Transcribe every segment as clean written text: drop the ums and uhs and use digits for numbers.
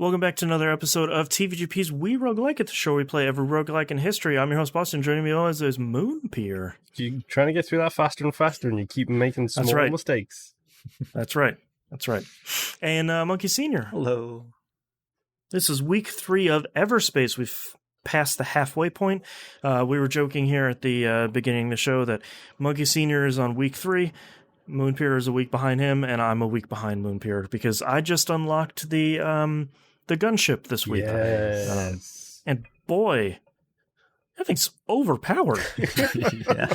Welcome back to another episode of TVGP's We Roguelike It, the show where we play every roguelike in history. I'm your host, Boston. Joining me always is Moonpier. You're trying to get through that faster and faster, and you keep making small mistakes. That's right. And Monkey Senior. Hello. This is week 3 of Everspace. We've passed the halfway point. We were joking here at the beginning of the show that Monkey Senior is on week 3. Moonpier is a week behind him, and I'm a week behind Moonpier because I just unlocked the gunship this week. Yes. And boy, that thing's overpowered. Yeah.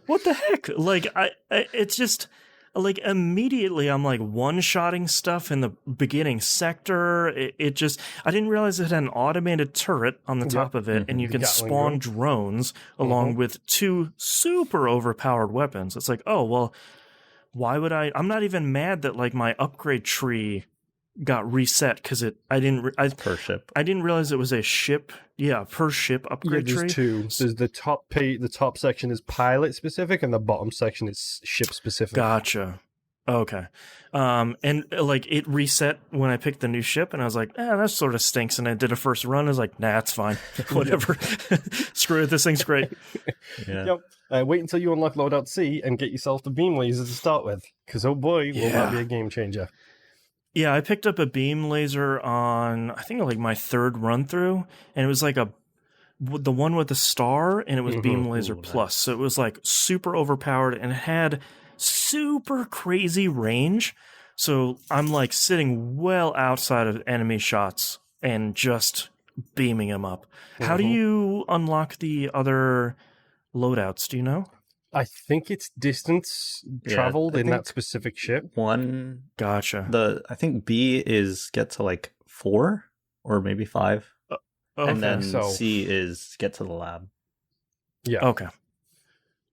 What the heck? Like, it's just like immediately I'm like one-shotting stuff in the beginning sector. It just, I didn't realize it had an automated turret on the top of it, and you can spawn drones along with 2 super overpowered weapons. It's like, oh, well, why would I'm not even mad that like my upgrade tree got reset because Per ship. I didn't realize it was a ship. Yeah, per ship upgrade tree. There's 2. There's the top section is pilot specific, and the bottom section is ship specific. Gotcha. Okay. And like it reset when I picked the new ship, and I was like, that sort of stinks. And I did a first run. I was like, nah, it's fine. Whatever. Screw it. This thing's great. Yeah. Yep. Wait until you unlock Loadout C and get yourself the beam laser to start with, because oh boy, will that be a game changer. Yeah, I picked up a beam laser on, I think, like my 3rd run through, and it was like the one with the star, and it was beam laser plus. So it was like super overpowered, and it had super crazy range. So I'm like sitting well outside of enemy shots and just beaming them up. How do you unlock the other loadouts? Do you know? I think it's distance traveled in that specific ship. Gotcha. I think B is get to like 4 or maybe 5. Okay. And then C is get to the lab. Yeah. Okay.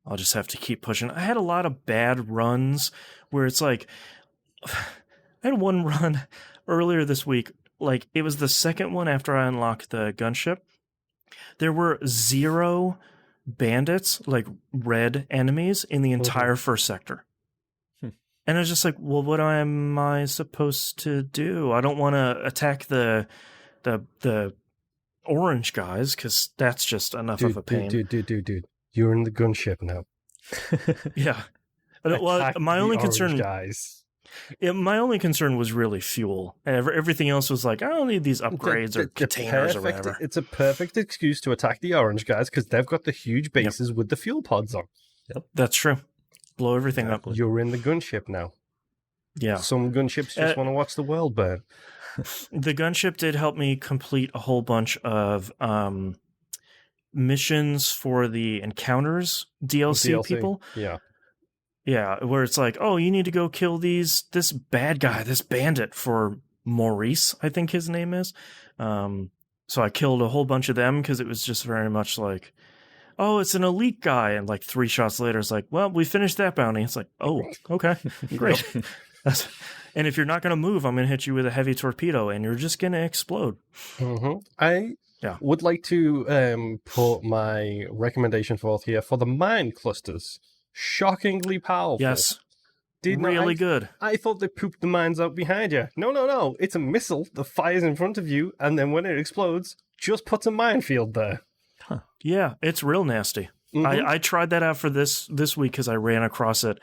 I'll just have to keep pushing. I had a lot of bad runs where it's like, I had one run earlier this week. Like, it was the second one after I unlocked the gunship. There were 0 bandits, like red enemies, in the entire first sector. And I was just like, well, what am I supposed to do? I don't want to attack the orange guys, because that's just enough of a pain. Dude. You're in the gunship now. Yeah. Well, my only concern, guys. My only concern was really fuel. Everything else was like, I don't need these upgrades or containers or whatever. It's a perfect excuse to attack the orange guys because they've got the huge bases with the fuel pods on. Yep, that's true. Blow everything up. You're in the gunship now. Yeah. Some gunships just want to watch the world burn. The gunship did help me complete a whole bunch of missions for the Encounters DLC people. Yeah, where it's like, oh, you need to go kill this bad guy, this bandit for Maurice, I think his name is. So I killed a whole bunch of them because it was just very much like, oh, it's an elite guy. And like 3 shots later, it's like, well, we finished that bounty. It's like, oh, okay, great. And if you're not going to move, I'm going to hit you with a heavy torpedo and you're just going to explode. I would like to put my recommendation forth here for the mine clusters. Shockingly powerful. Yes. Really good. I thought they pooped the mines out behind you. No. It's a missile that fires in front of you, and then when it explodes, just puts a minefield there. Huh. Yeah, it's real nasty. I tried that out for this week because I ran across it,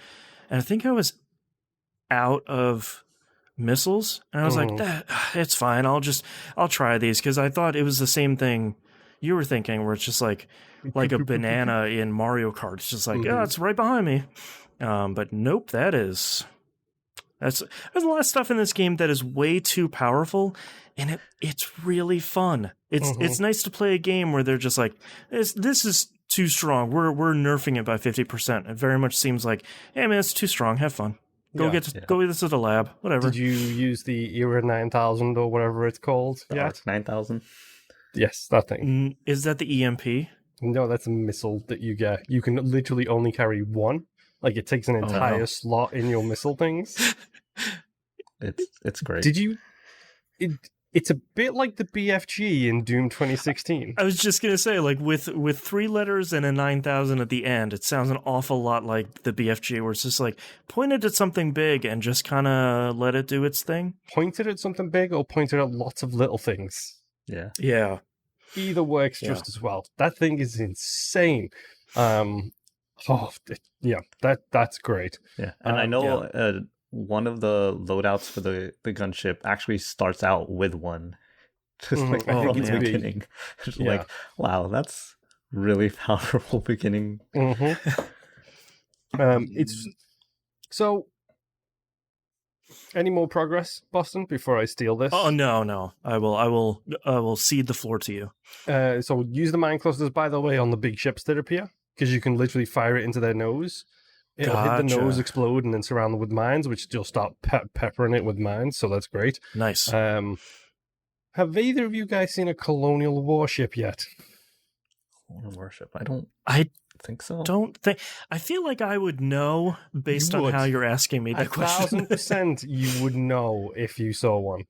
and I think I was out of missiles, and I was like, it's fine. I'll try these because I thought it was the same thing you were thinking, where it's just like a banana in Mario Kart. It's just like, it's right behind me. But nope, there's a lot of stuff in this game that is way too powerful, and it's really fun. It's nice to play a game where they're just like, this is too strong. We're nerfing it by 50%. It very much seems like, hey man, it's too strong. Have fun. Go get this to the lab. Whatever. Did you use the Era 9000 or whatever it's called? Yeah, 9000. Yes, that thing. Is that the EMP? No, that's a missile that you get. You can literally only carry one. Like, it takes an entire slot in your missile things. It's great. Did you... It's a bit like the BFG in Doom 2016. I was just gonna say, like with 3 letters and a 9,000 at the end, it sounds an awful lot like the BFG, where it's just like pointed at something big and just kind of let it do its thing. Pointed at something big or pointed at lots of little things. Yeah. Either works just as well. That thing is insane. That's great. Yeah, and I know one of the loadouts for the gunship actually starts out with one. Just like from the beginning. Just like, wow, that's really powerful beginning. It's so. Any more progress, Boston, before I steal this? Oh no. I will cede the floor to you. So use the mine clusters, by the way, on the big ships that appear, because you can literally fire it into their nose. It'll hit the nose, explode, and then surround them with mines, which you'll start peppering it with mines, so that's great. Nice. Have either of you guys seen a colonial warship yet? Colonial warship? I think so. I feel like I would know based on how you're asking me the question. 1,000% you would know if you saw one.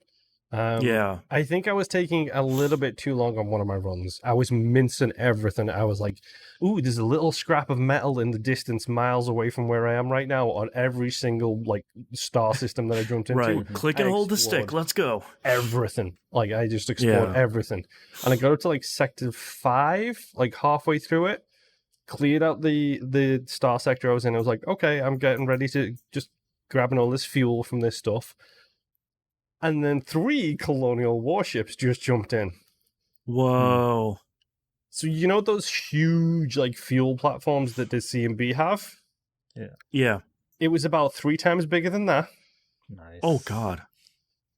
I think I was taking a little bit too long on one of my runs. I was mincing everything. I was like, ooh, there's a little scrap of metal in the distance miles away from where I am right now on every single star system that I jumped into. Right. Click and hold the stick. Let's go. Everything. I just explored everything. And I got up to sector 5, halfway through it, cleared out the star sector I was in. I was like, okay, I'm getting ready to just grabbing all this fuel from this stuff. And then 3 colonial warships just jumped in. Whoa. So you know those huge fuel platforms that the C&B have? Yeah. It was about 3 times bigger than that. Nice. Oh god.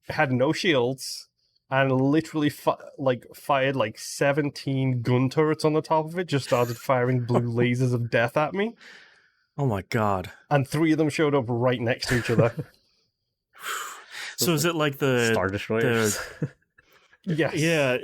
It had no shields and literally fired 17 gun turrets on the top of it. Just started firing blue lasers of death at me. Oh my god. And 3 of them showed up right next to each other. So is it like the Star Destroyers? Yes. Yeah.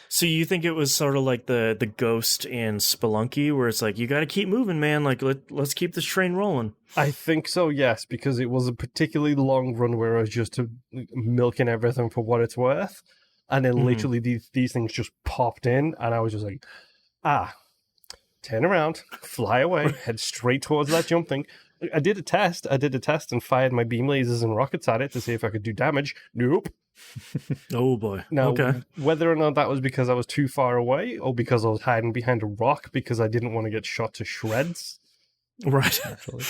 So you think it was sort of like the Ghost in Spelunky, where it's like, you got to keep moving, man. Let's keep this train rolling. I think so, yes, because it was a particularly long run where I was just milking everything for what it's worth. And then literally these things just popped in, and I was just like, turn around, fly away, head straight towards that jump thing. I did a test and fired my beam lasers and rockets at it to see if I could do damage. Nope. Oh boy. Now, okay. Whether or not that was because I was too far away or because I was hiding behind a rock because I didn't want to get shot to shreds. Right. Actually.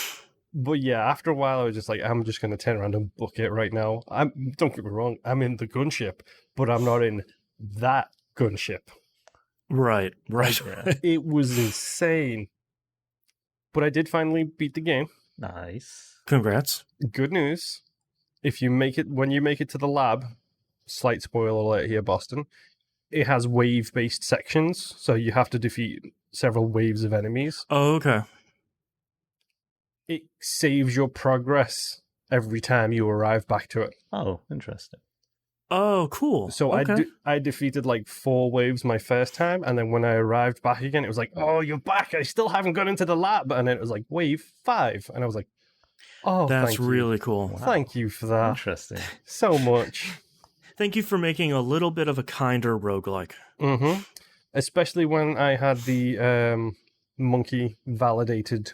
But yeah, after a while I was just like, I'm just going to turn around and book it right now. Don't get me wrong, I'm in the gunship, but I'm not in that gunship. Right. It was insane. But I did finally beat the game. Nice. Congrats. Good news. When you make it to the lab, slight spoiler alert here, Boston, it has wave-based sections, so you have to defeat several waves of enemies. Oh, okay. It saves your progress every time you arrive back to it. Oh, interesting. Oh, cool. So okay. I defeated 4 waves my first time, and then when I arrived back again, it was like, oh, you're back. I still haven't got into the lab. And then it was like, wave 5. And I was like, oh, that's really cool. Wow. Thank you for that. Interesting. So much. Thank you for making a little bit of a kinder roguelike. Mm-hmm. Especially when I had the monkey validated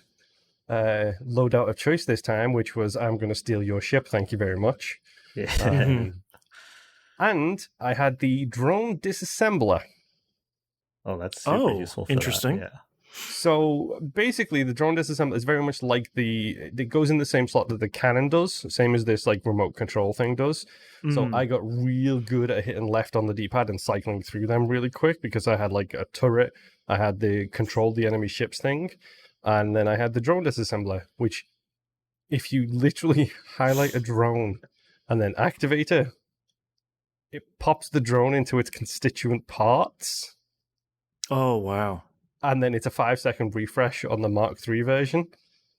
loadout of choice this time, which was, I'm going to steal your ship. Thank you very much. Yeah. And I had the drone disassembler. Oh, that's super useful for interesting. that. Yeah. So basically, the drone disassembler is very much like it goes in the same slot that the cannon does, same as this remote control thing does. So I got real good at hitting left on the D-pad and cycling through them really quick because I had a turret, I had the control the enemy ships thing, and then I had the drone disassembler, which if you literally highlight a drone and then activate it pops the drone into its constituent parts. Oh, wow. And then it's a 5-second refresh on the Mark III version.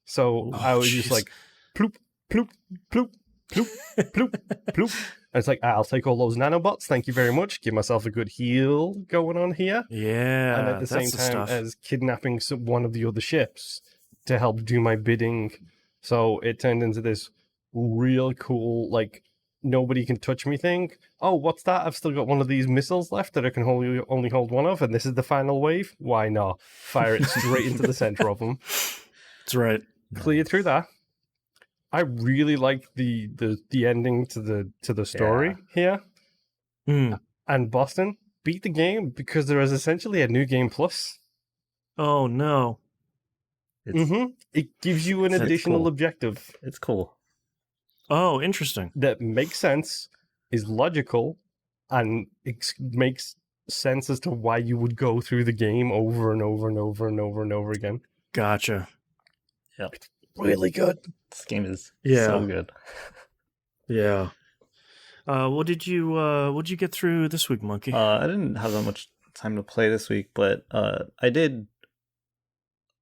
So I was just like, ploop, ploop, ploop, ploop, ploop, ploop. And it's like, I'll take all those nanobots. Thank you very much. Give myself a good heal going on here. Yeah. And at the same time as kidnapping one of the other ships to help do my bidding. So it turned into this real cool, nobody can touch me thing. Oh, what's that? I've still got one of these missiles left that I can only hold one of, and this is the final wave. Why not? Fire it straight into the center of them. That's right. Clear through that. I really like the ending to the story here. And Boston beat the game because there is essentially a new game plus. Oh no! It gives you an additional objective. It's cool. Oh, interesting. That makes sense, is logical, and it makes sense as to why you would go through the game over and over and over and over and over again. Gotcha. Yep. It's really good. This game is Yeah. so good. Yeah. What did you get through this week, Monkey? I didn't have that much time to play this week, but I did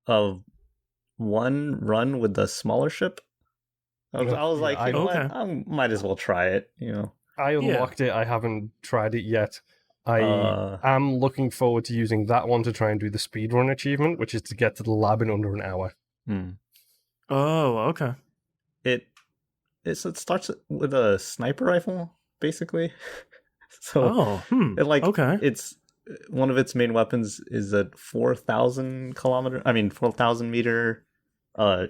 one run with the smaller ship. I was like, you know what? I might as well try it, you know. I unlocked it. I haven't tried it yet. I am looking forward to using that one to try and do the speedrun achievement, which is to get to the lab in under an hour. Oh, okay. It starts with a sniper rifle, basically. So it's one of its main weapons is a 4,000 meter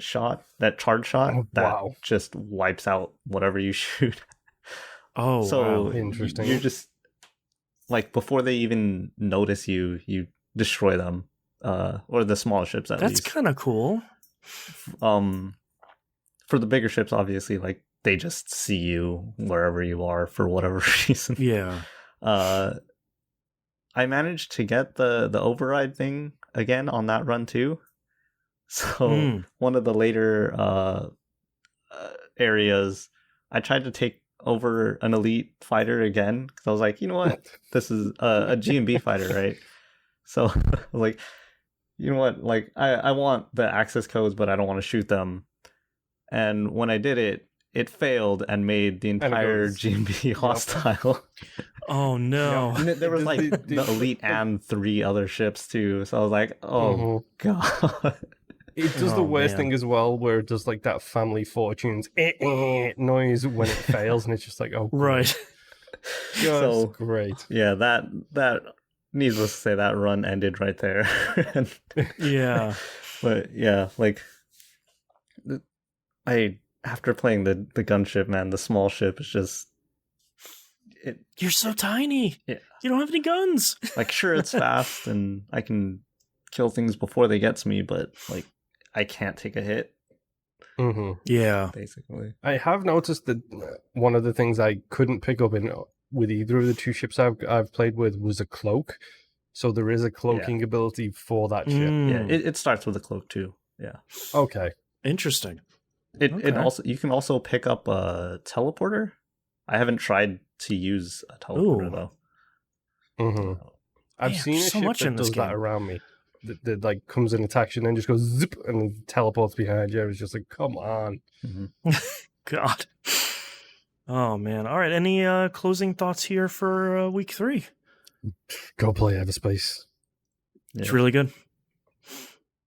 shot, that charge shot that just wipes out whatever you shoot. Oh, so wow. Interesting. You're just like, before they even notice you destroy them, or the small ships at least. That's kind of cool. For the bigger ships, obviously, like, they just see you wherever you are for whatever reason. Yeah. I managed to get the override thing again on that run too. So one of the later areas, I tried to take over an elite fighter again because I was like, you know what, this is a G&B fighter, right? So I was like, you know what, like, I want the access codes, but I don't want to shoot them. And when I did it, it failed and made the entire G&B hostile. Oh no! And there was like the elite and 3 other ships too. So I was like, oh god. It does the worst thing as well, where it does like that family fortunes noise when it fails, and it's just like, oh, right. So great. Yeah, that needless to say, that run ended right there. Yeah, but yeah, like, after playing the gunship, man, the small ship is just you're so tiny. Yeah. You don't have any guns. Like, sure, it's fast and I can kill things before they get to me, but like, I can't take a hit. Yeah, basically. I have noticed that one of the things I couldn't pick up with either of the 2 ships I've played with was a cloak. So there is a cloaking ability for that ship. Yeah, it starts with a cloak too. Yeah. Okay. Interesting. It also, you can also pick up a teleporter. I haven't tried to use a teleporter though. I've seen a ship that does that around me. That like comes and attacks you and then just goes zip and then teleports behind you. I was just like, come on. God. Oh man. All right. Any closing thoughts here for week 3? Go play Everspace. Yeah. It's really good.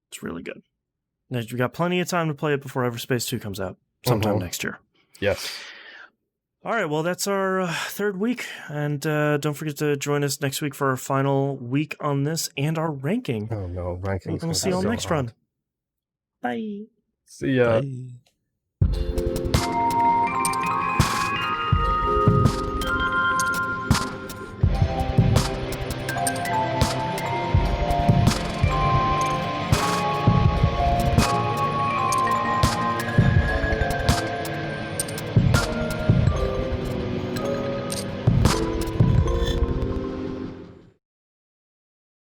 It's really good. Now, you've got plenty of time to play it before Everspace 2 comes out sometime next year. Yes. All right, well, that's our 3rd week. And don't forget to join us next week for our final week on this and our ranking. Oh, no, ranking. We'll see you on the next run. Bye. See ya. Bye.